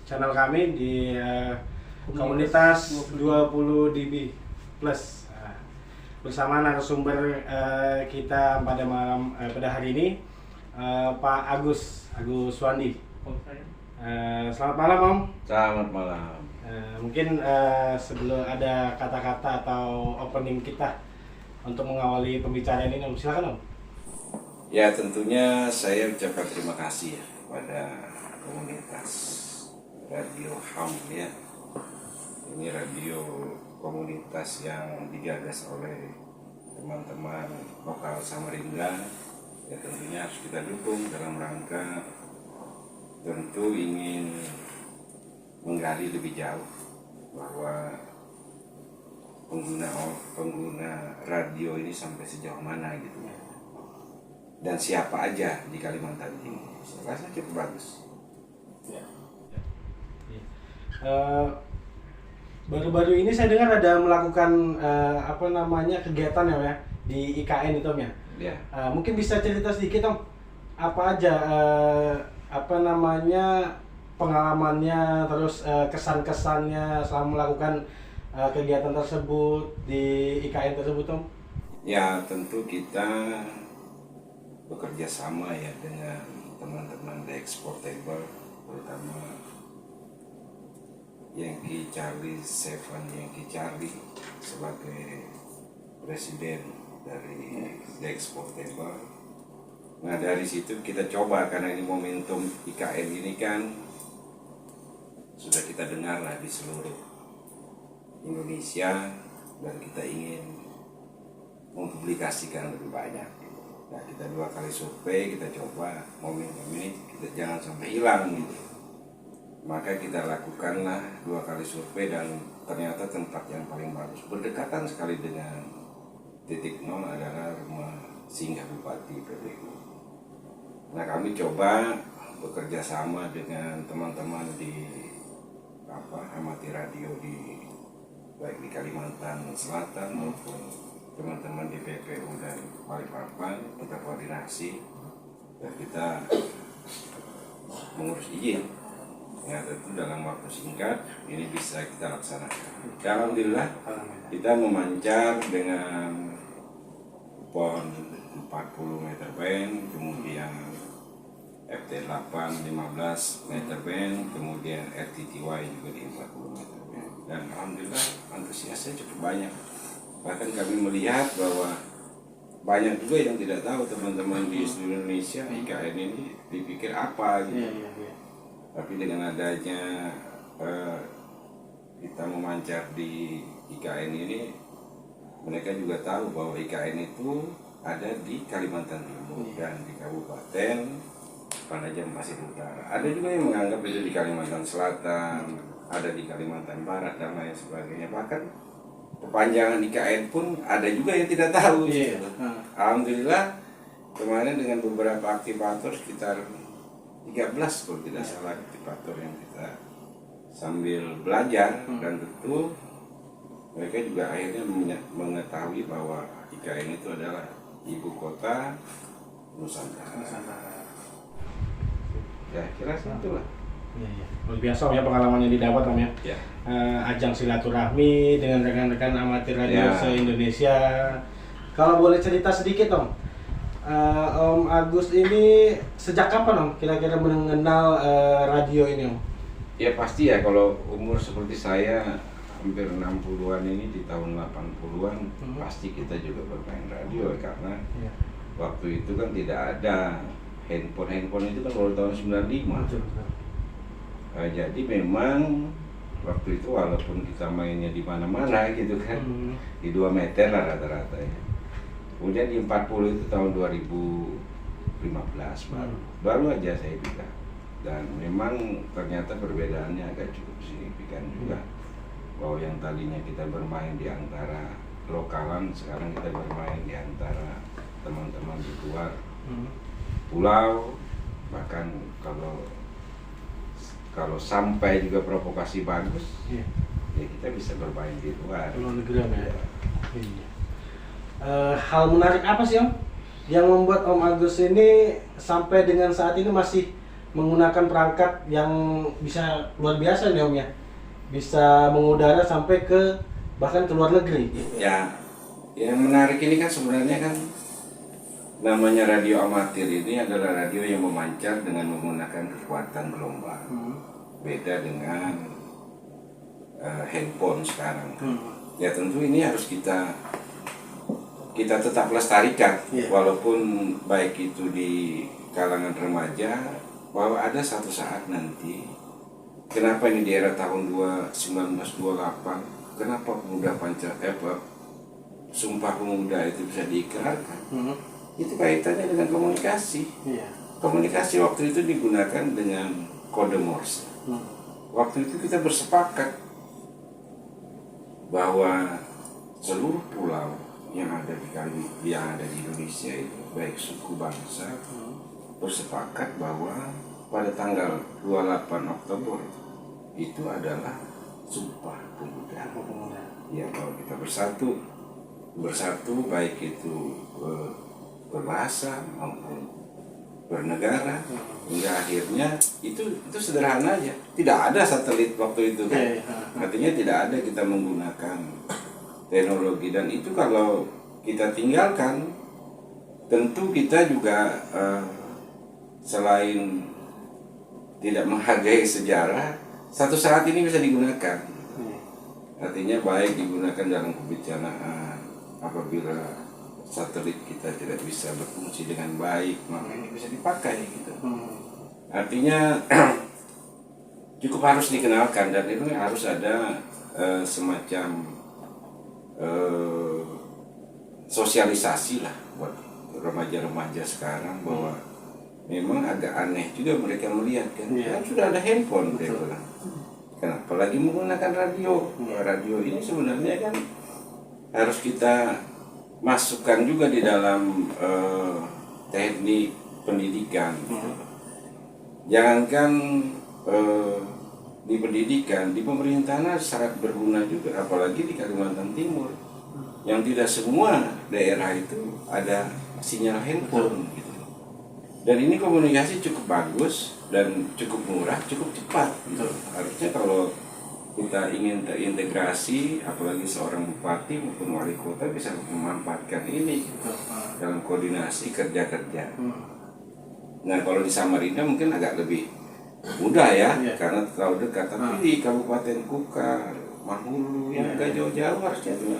channel kami di komunitas 20 dB plus. Bersama narasumber kita pada pada hari ini, Pak Agus Wandi. Selamat malam, Om. Selamat malam. Mungkin sebelum ada kata-kata atau opening kita untuk mengawali pembicaraan ini, Om, silakan, Om. Ya, tentunya saya ucapkan terima kasih ya kepada komunitas Radio HAM ya. Ini radio komunitas yang digagas oleh teman-teman lokal Samarinda. Ya, tentunya harus kita dukung dalam rangka tentu ingin menggali lebih jauh bahwa pengguna radio ini sampai sejauh mana gitu ya, dan siapa aja di Kalimantan Timur. Saya rasa cukup bagus. Baru-baru ini saya dengar ada melakukan kegiatan ya di IKN itu, Om ya. Ya. Mungkin bisa cerita sedikit, Om, apa aja pengalamannya, terus kesan-kesannya selama melakukan kegiatan tersebut di IKN tersebut, Om? Ya, tentu kita bekerja sama ya dengan teman-teman The Exportable, terutama Yankee Charlie sebagai presiden dari The Exportable. Nah, dari situ kita coba, karena ini momentum IKN ini kan sudah kita dengar lah di seluruh Indonesia, dan kita ingin mempublikasikan lebih banyak. Nah, kita 2 kali survei, kita coba momentum ini kita jangan sampai hilang gitu. Maka kita lakukanlah 2 kali survei, dan ternyata tempat yang paling bagus berdekatan sekali dengan titik nol adalah rumah singgah Bupati PPU. Nah, kami coba bekerja sama dengan teman-teman di amati radio baik di Kalimantan Selatan maupun teman-teman di PPU dan Balikpapan. Kita koordinasi dan kita mengurus izin. Ya, tentu dalam waktu singkat ini bisa kita laksanakan. Alhamdulillah kita memancar dengan PON 40 meter band, kemudian FT8 15 meter band, kemudian RTTY juga di 40 meter band. Dan alhamdulillah antusiasnya cukup banyak. Bahkan kami melihat bahwa banyak juga yang tidak tahu, teman-teman di seluruh Indonesia IKN ini dipikir apa gitu. Tapi dengan adanya kita memancar di IKN ini, mereka juga tahu bahwa IKN itu ada di Kalimantan Timur dan di Kabupaten Penajam Pasir Utara. Ada juga yang menganggap itu di Kalimantan Selatan, ada di Kalimantan Barat dan lain sebagainya. Bahkan kepanjangan IKN pun ada juga yang tidak tahu. Alhamdulillah kemarin dengan beberapa aktivator, sekitar 13 kalau tidak salah aktivator yang kita sambil belajar, dan tentu mereka juga akhirnya mengetahui bahwa IKN itu adalah ibu kota Nusantara. Ya, kira itulah. Luar biasa, Om, ya, pengalaman yang didapat, Om, ya. Ajang silaturahmi dengan rekan-rekan amatir radio se-Indonesia. Kalau boleh cerita sedikit, Om, Om Agus ini sejak kapan, Om, kira-kira mengenal radio ini, Om? Ya pasti ya, kalau umur seperti saya hampir 60-an ini, di tahun 80-an pasti kita juga bermain radio, karena waktu itu kan tidak ada handphone itu kan baru tahun 95. Jadi memang waktu itu walaupun kita mainnya di mana-mana gitu kan, di 2 meter lah rata-rata ya. Kemudian di 40 itu tahun 2015 baru aja saya pindah, dan memang ternyata perbedaannya agak cukup signifikan juga, bahwa yang tadinya kita bermain di antara lokalan, sekarang kita bermain di antara teman-teman di luar pulau. Bahkan kalau sampai juga provokasi bagus, ya kita bisa bermain di luar negeri, ya. Hal menarik apa sih, Om, yang membuat Om Agus ini sampai dengan saat ini masih menggunakan perangkat yang bisa luar biasa nih Om ya, bisa mengudara sampai ke bahkan ke luar negeri. Ya, yang menarik ini kan sebenarnya kan namanya radio amatir ini adalah radio yang memancar dengan menggunakan kekuatan gelombang. Beda dengan handphone sekarang. Ya tentu ini harus kita tetap lestarikan, walaupun baik itu di kalangan remaja, bahwa ada satu saat nanti, kenapa ini di era tahun 1928, kenapa pemuda Sumpah Pemuda itu bisa diikrarkan? Itu kaitannya dengan komunikasi. Komunikasi waktu itu digunakan dengan kode Morse. Waktu itu kita bersepakat bahwa seluruh pulau yang ada di Indonesia itu, baik suku bangsa, bersepakat bahwa pada tanggal 28 Oktober itu adalah Sumpah Pemuda. Ya, kalau kita bersatu baik itu berbahasa maupun bernegara, hingga akhirnya itu sederhana aja. Tidak ada satelit waktu itu kan. Artinya tidak ada kita menggunakan teknologi, dan itu kalau kita tinggalkan, tentu kita juga selain tidak menghargai sejarah, satu saat ini bisa digunakan. Artinya baik digunakan dalam kebencanaan, apabila satelit kita tidak bisa berfungsi dengan baik, maka ini bisa dipakai gitu. Artinya cukup harus dikenalkan, dan itu harus ada semacam sosialisasi lah buat remaja-remaja sekarang, bahwa memang agak aneh juga mereka melihat kan, kan sudah ada handphone mereka bilang. Kenapa lagi menggunakan radio? Radio ini sebenarnya kan harus kita masukkan juga di dalam teknik pendidikan. Jangankan di pendidikan, di pemerintahan sangat berguna juga, apalagi di Kalimantan Timur, yang tidak semua daerah itu ada sinyal handphone gitu. Dan ini komunikasi cukup bagus dan cukup murah, cukup cepat gitu. Harusnya kalau kita ingin terintegrasi, apalagi seorang bupati maupun wali kota bisa memanfaatkan ini gitu, dalam koordinasi kerja-kerja. Nah, kalau di Samarinda mungkin agak lebih mudah ya, karena terlalu dekat. Tapi di Kabupaten Kukar, Mahulu yang agak jauh-jauh harusnya itu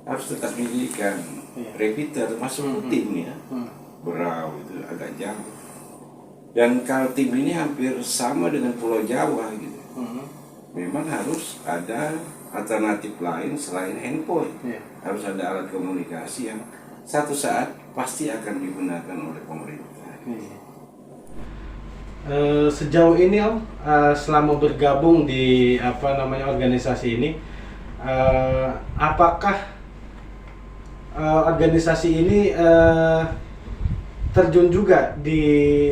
harus tetap didirikan repeater, masuk tim ya. Berau itu agak jauh. Dan Kaltim ini hampir sama dengan Pulau Jawa gitu. Memang harus ada alternatif lain selain handphone. Harus ada alat komunikasi yang satu saat pasti akan digunakan oleh pemerintah. Sejauh ini Om, selama bergabung di organisasi ini, apakah organisasi ini terjun juga di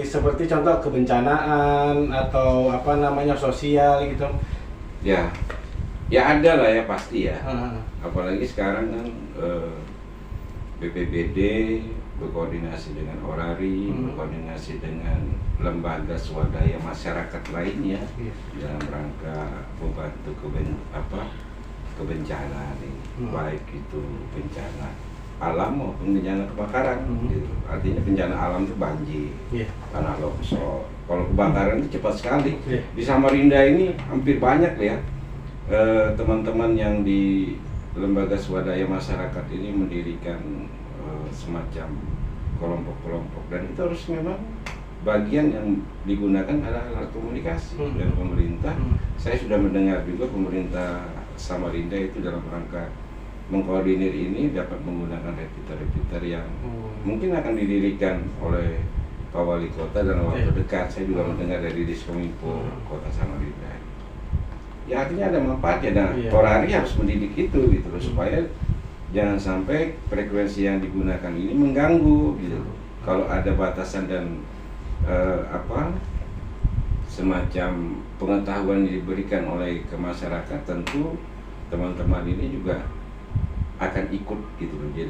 seperti contoh kebencanaan atau sosial gitu? Ya ada lah ya, pasti ya. Apalagi sekarang kan BPBD berkoordinasi dengan Orari, berkoordinasi dengan lembaga swadaya masyarakat lainnya dalam rangka membantu kebencanaan ini, baik itu bencana alam maupun bencana kebakaran. Gitu. Artinya bencana alam itu banjir, tanah longsor. Kalau kebakaran itu cepat sekali. Di Samarinda ini hampir banyak ya teman-teman yang di lembaga swadaya masyarakat ini mendirikan semacam kelompok-kelompok, dan itu harus memang bagian yang digunakan adalah alat komunikasi dan pemerintah. Saya sudah mendengar juga pemerintah Samarinda itu dalam rangka mengkoordinir ini dapat menggunakan repeater yang mungkin akan didirikan oleh Pak Wali Kota dalam waktu dekat. Saya juga mendengar dari Diskominfo Kota Samarinda. Ya artinya ada manfaatnya, dan Orari harus mendidik itu gitu loh, supaya jangan sampai frekuensi yang digunakan ini mengganggu gitu. Kalau ada batasan dan semacam pengetahuan yang diberikan oleh ke masyarakat, tentu teman-teman ini juga akan ikut gitu loh di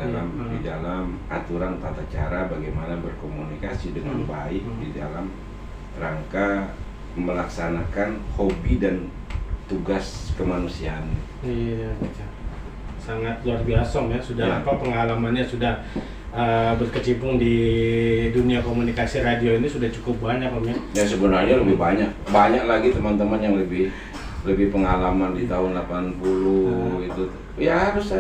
dalam aturan tata cara bagaimana berkomunikasi dengan baik di dalam rangka melaksanakan hobi dan tugas kemanusiaan. Iya, sangat luar biasa Om ya, sudah Ya. Pengalamannya sudah berkecimpung di dunia komunikasi radio ini sudah cukup banyak Om ya. Ya sebenarnya lebih banyak lagi teman-teman yang lebih pengalaman di tahun 80 itu. Ya harus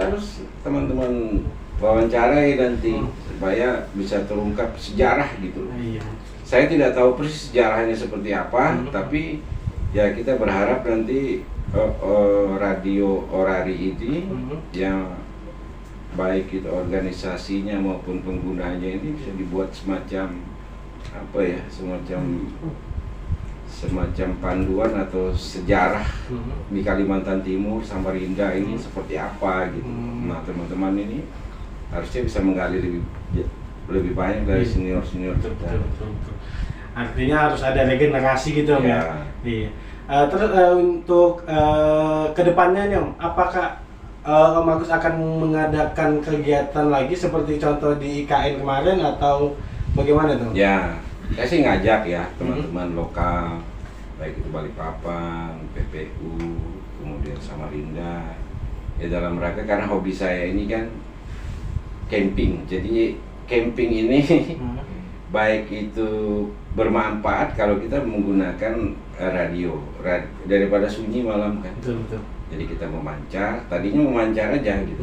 teman-teman wawancarai nanti supaya bisa terungkap sejarah gitu. Iya. Saya tidak tahu persis sejarahnya seperti apa, tapi ya kita berharap nanti radio Orari ini yang baik itu organisasinya maupun penggunanya ini bisa dibuat semacam apa ya, semacam panduan atau sejarah di Kalimantan Timur, Samarinda ini seperti apa gitu. Nah teman-teman ini harusnya bisa menggali lebih banyak dari senior-senior kita. Betul. Artinya harus ada regenerasi gitu Om ya. Iya. Terus untuk kedepannya nih Om, apakah Om Agus akan mengadakan kegiatan lagi seperti contoh di IKN kemarin atau bagaimana tuh? Ya, saya sih ngajak ya teman-teman lokal, baik itu Balikpapan, PPU, kemudian Samarinda. Ya dalam rangka karena hobi saya ini kan camping. Jadi camping ini baik itu bermanfaat kalau kita menggunakan radio daripada sunyi malam kan. Betul. Jadi kita memancar, tadinya memancar aja gitu.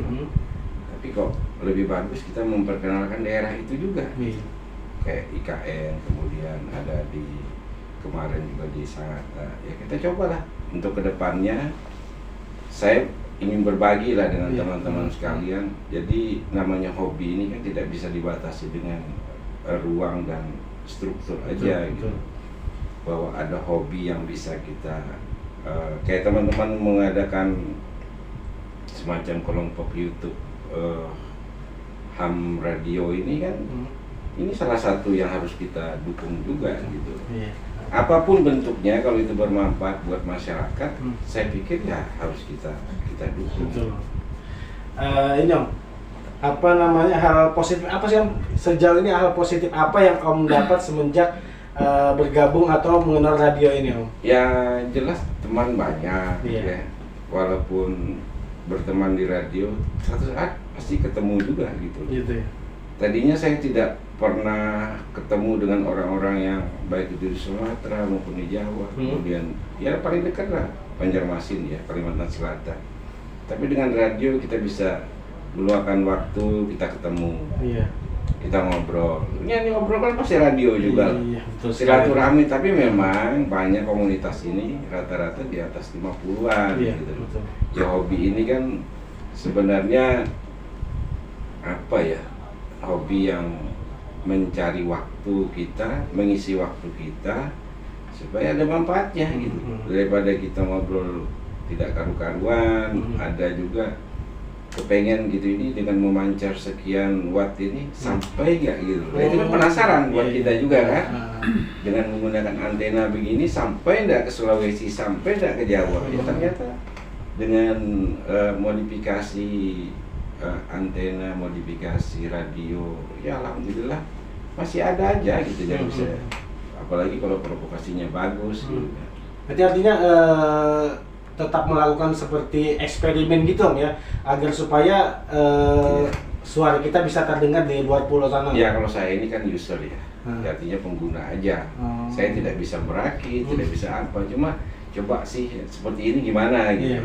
Tapi kok lebih bagus kita memperkenalkan daerah itu juga. Kayak IKN, kemudian ada di kemarin juga di Sangatta. Ya kita cobalah untuk kedepannya. Saya ingin berbagi lah dengan teman-teman sekalian. Jadi namanya hobi ini kan tidak bisa dibatasi dengan ruang dan struktur aja gitu. Bahwa ada hobi yang bisa kita kayak teman-teman mengadakan semacam kelompok YouTube ham radio ini kan, ini salah satu yang harus kita dukung juga gitu. Apapun bentuknya, kalau itu bermanfaat buat masyarakat, saya pikir ya harus kita dukung. Ini Om, apa namanya, hal positif apa sih Om, sejauh ini hal positif apa yang Om dapat semenjak bergabung atau mengenal radio ini Om? Ya jelas teman banyak ya, walaupun berteman di radio satu saat pasti ketemu juga gitu. Ya. Tadinya saya tidak pernah ketemu dengan orang-orang yang baik itu di Sumatera maupun di Jawa, kemudian ya paling dekat lah Banjarmasin ya, Kalimantan Selatan. Tapi dengan radio kita bisa meluangkan waktu, kita ketemu, kita ngobrol. Ini ngobrol kan pasti radio juga. Silaturahmi, tapi memang banyak komunitas ini rata-rata di atas 50-an gitu. Ya hobi ini kan sebenarnya apa ya? Hobi yang mencari waktu kita, mengisi waktu kita supaya ada manfaatnya gitu. Daripada kita ngobrol tidak karu-karuan, ada juga kepengen gitu ini dengan memancar sekian watt ini sampai nggak gitu. Nah, itu kan penasaran buat kita juga kan. Dengan menggunakan antena begini sampai nggak ke Sulawesi, sampai nggak ke Jawa. Ya ternyata dengan modifikasi antena, modifikasi radio, ya alhamdulillah masih ada aja gitu yang bisa. Apalagi kalau provokasinya bagus gitu. Berarti artinya tetap melakukan seperti eksperimen gitu Om ya, agar supaya suara kita bisa terdengar di luar pulau sana. Ya kalau saya ini kan user ya, artinya pengguna aja. Saya tidak bisa merakit, tidak bisa apa, cuma coba sih seperti ini gimana gitu.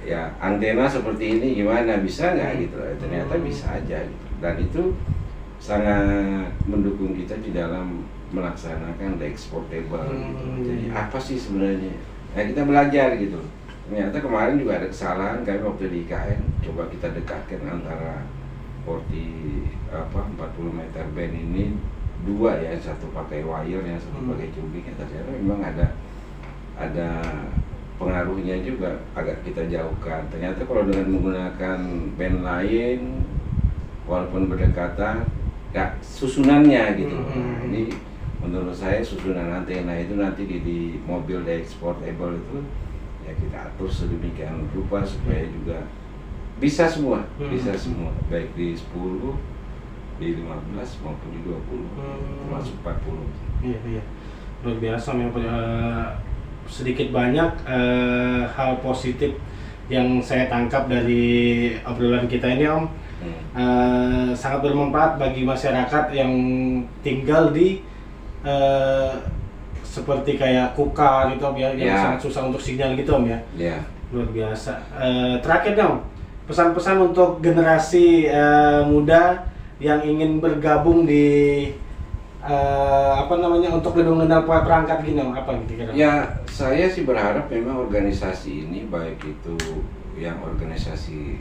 Ya antena seperti ini gimana, bisa nggak gitu. Ternyata bisa aja gitu. Dan itu sangat mendukung kita di dalam melaksanakan the exportable gitu. Jadi apa sih sebenarnya? Nah kita belajar gitu. Ternyata kemarin juga ada kesalahan kami waktu di IKN, coba kita dekatkan antara 40 meter band ini dua ya, satu pakai wire, yang satu pakai tubing. Ternyata memang ada pengaruhnya juga, agak kita jauhkan. Ternyata kalau dengan menggunakan band lain, walaupun berdekatan, ya susunannya gitu. Nah, ini menurut saya susunan antena itu nanti di mobil exportable itu ya kita atur sedemikian rupa supaya juga bisa semua, baik di 10, di 15 maupun di 20, termasuk 40. Iya. Luar biasa memang, sedikit banyak hal positif yang saya tangkap dari obrolan kita ini Om. Sangat bermanfaat bagi masyarakat yang tinggal di seperti kayak Kukar gitu Om ya, yang sangat susah untuk sinyal gitu Om ya. Luar biasa. Terakhir Om, pesan-pesan untuk generasi muda yang ingin bergabung di untuk gedung kendal perangkat gini Om, apa gitu kira-kira? Ya, saya sih berharap memang organisasi ini, baik itu yang organisasi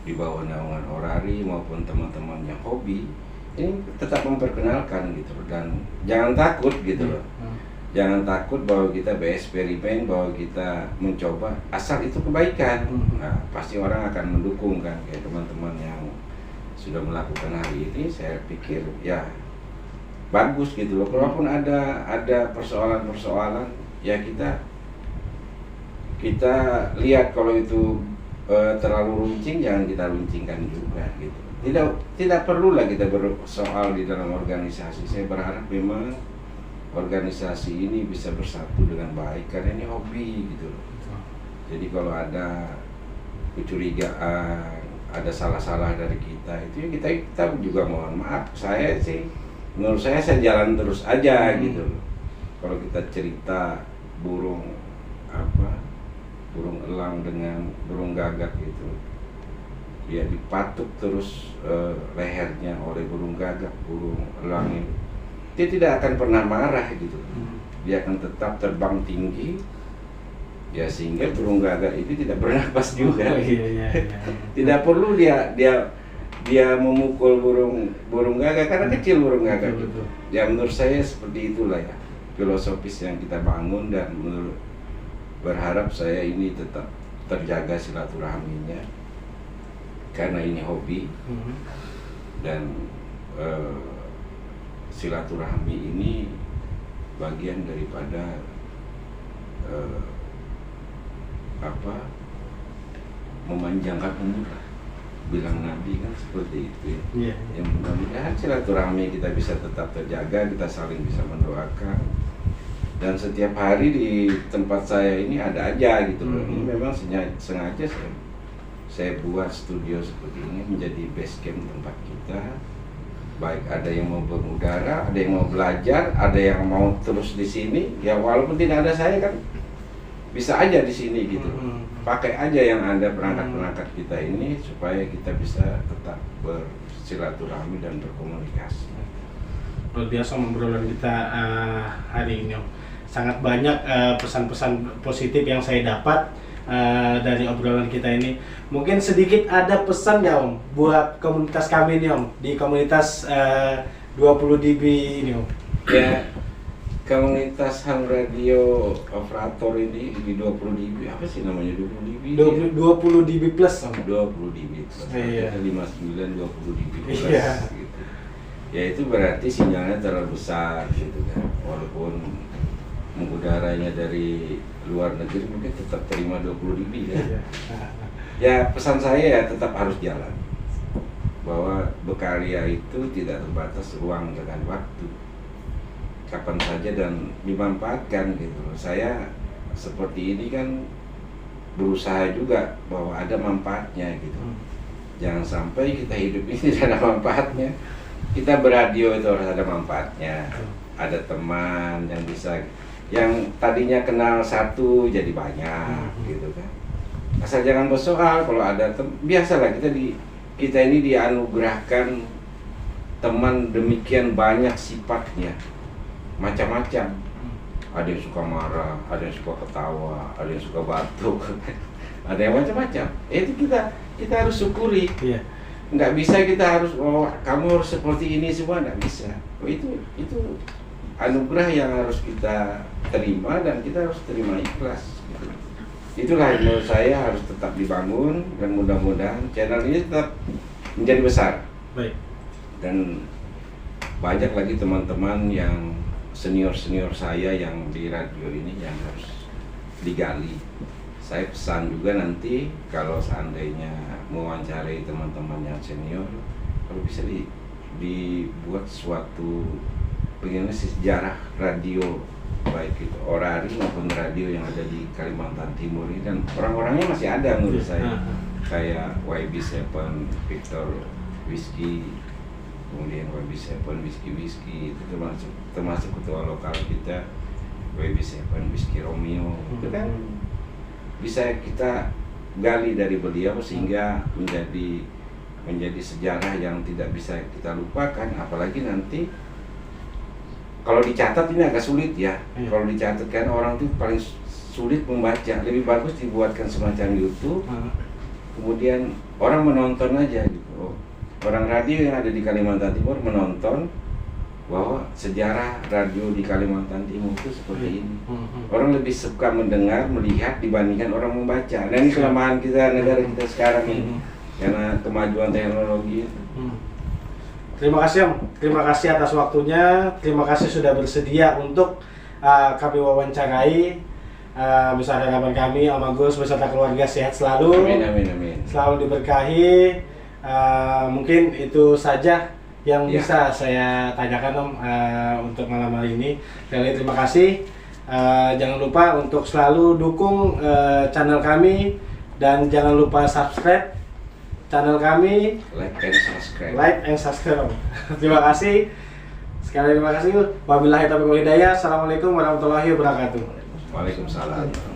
di bawah naungan Orari maupun teman-teman yang hobi, ini tetap memperkenalkan gitu loh, dan jangan takut gitu loh. Jangan takut bahwa kita bereksperimen, bahwa kita mencoba, asal itu kebaikan. Nah, pasti orang akan mendukung kan, kayak teman-teman yang sudah melakukan hari ini, saya pikir ya bagus gitu loh. Kalaupun ada persoalan-persoalan, ya kita lihat kalau itu terlalu runcing, jangan kita runcingkan juga gitu. Tidak perlulah kita bersoal di dalam organisasi. Saya berharap memang organisasi ini bisa bersatu dengan baik karena ini hobi gitu loh. Jadi kalau ada kecurigaan, ada salah-salah dari kita, itu ya kita juga mohon maaf. Menurut saya jalan terus aja gitu loh. Kalau kita cerita burung elang dengan burung gagak gitu, dia dipatuk terus lehernya oleh burung gagak, burung elang ini, dia tidak akan pernah marah gitu. Dia akan tetap terbang tinggi, ya sehingga burung gagak itu tidak bernapas juga. Tidak perlu dia memukul burung gagak karena kecil burung gagak gitu. Ya menurut saya seperti itulah ya filosofis yang kita bangun, dan berharap saya ini tetap terjaga silaturahminya karena ini hobi. Dan silaturahmi ini bagian daripada memanjangkan umur, bilang Nabi kan seperti itu ya. Yang mudah-mudahan silaturahmi kita bisa tetap terjaga, kita saling bisa mendoakan, dan setiap hari di tempat saya ini ada aja gitu loh. Ini memang sengaja saya buat studio seperti ini menjadi base camp tempat kita. Baik ada yang mau berudara, ada yang mau belajar, ada yang mau terus di sini. Ya walaupun tidak ada saya kan bisa aja di sini gitu. Pakai aja yang ada perangkat-perangkat kita ini supaya kita bisa tetap bersilaturahmi dan berkomunikasi. Luar biasa obrolan kita hari ini Om. Sangat banyak pesan-pesan positif yang saya dapat dari obrolan kita ini. Mungkin sedikit ada pesan ya Om buat komunitas kami nih Om, di komunitas 20 dB ini Om. Ya, komunitas ham radio operator ini di 20 dB, apa sih namanya 20 dB? 20 dB plus Om. 20 dB plus. Iya. 59 20 dB plus. Iya. Gitu. Ya itu berarti sinyalnya terlalu besar gitu kan. Walaupun mengudaranya dari luar negeri mungkin tetap terima 20 dB ya. Iya. Ya pesan saya ya tetap harus jalan. Bahwa berkarya itu tidak terbatas ruang dengan waktu. Kapan saja dan dimanfaatkan gitu. Saya seperti ini kan berusaha juga bahwa ada manfaatnya gitu. Jangan sampai kita hidup ini tidak ada manfaatnya. Kita beradio itu harus ada manfaatnya. Ada teman yang bisa, yang tadinya kenal satu jadi banyak gitu kan. Asal jangan bersoal. Kalau ada biasalah kita ini dianugerahkan teman demikian banyak sifatnya, macam-macam. Ada yang suka marah, ada yang suka ketawa, ada yang suka batuk, ada yang macam-macam. Itu kita harus syukuri. Iya. Nggak bisa kita harus kamu harus seperti ini semua, nggak bisa. Itu anugerah yang harus kita terima dan kita harus terima ikhlas. Gitu. Itulah menurut saya harus tetap dibangun, dan mudah-mudahan channel ini tetap menjadi besar. Baik. Dan banyak lagi teman-teman yang senior-senior saya yang di radio ini yang harus digali. Saya pesan juga nanti kalau seandainya mewawancarai teman-teman yang senior, kalau bisa dibuat suatu bagaimana sejarah radio baik itu Orari maupun radio yang ada di Kalimantan Timur ini, dan orang-orangnya masih ada menurut saya, kayak YB7 Victor Whiskey, kemudian YB7 Whiskey itu termasuk ketua lokal kita YB7 Whiskey Romeo, itu kan bisa kita gali dari beliau sehingga menjadi sejarah yang tidak bisa kita lupakan. Apalagi nanti kalau dicatat ini agak sulit ya. Kalau dicatat kan orang tuh paling sulit membaca. Lebih bagus dibuatkan semacam YouTube. Kemudian orang menonton aja gitu. Orang radio yang ada di Kalimantan Timur menonton bahwa sejarah radio di Kalimantan Timur itu seperti ini. Orang lebih suka mendengar, melihat dibandingkan orang membaca. Dan ini kelemahan kita, negara kita sekarang ini. Karena kemajuan teknologi. Terima kasih Om, terima kasih atas waktunya, terima kasih sudah bersedia untuk kami wawancarai beserta kawan kami, Om Agus beserta keluarga sehat selalu. Amin. Selalu diberkahi. Mungkin itu saja yang bisa saya tanyakan Om untuk malam hari ini. Sekali terima kasih. Jangan lupa untuk selalu dukung channel kami dan jangan lupa subscribe channel kami, like and subscribe. Terima kasih. Sekali terima kasih. Wabillahi taufiq wal hidayah. Assalamualaikum warahmatullahi wabarakatuh. Waalaikumsalam.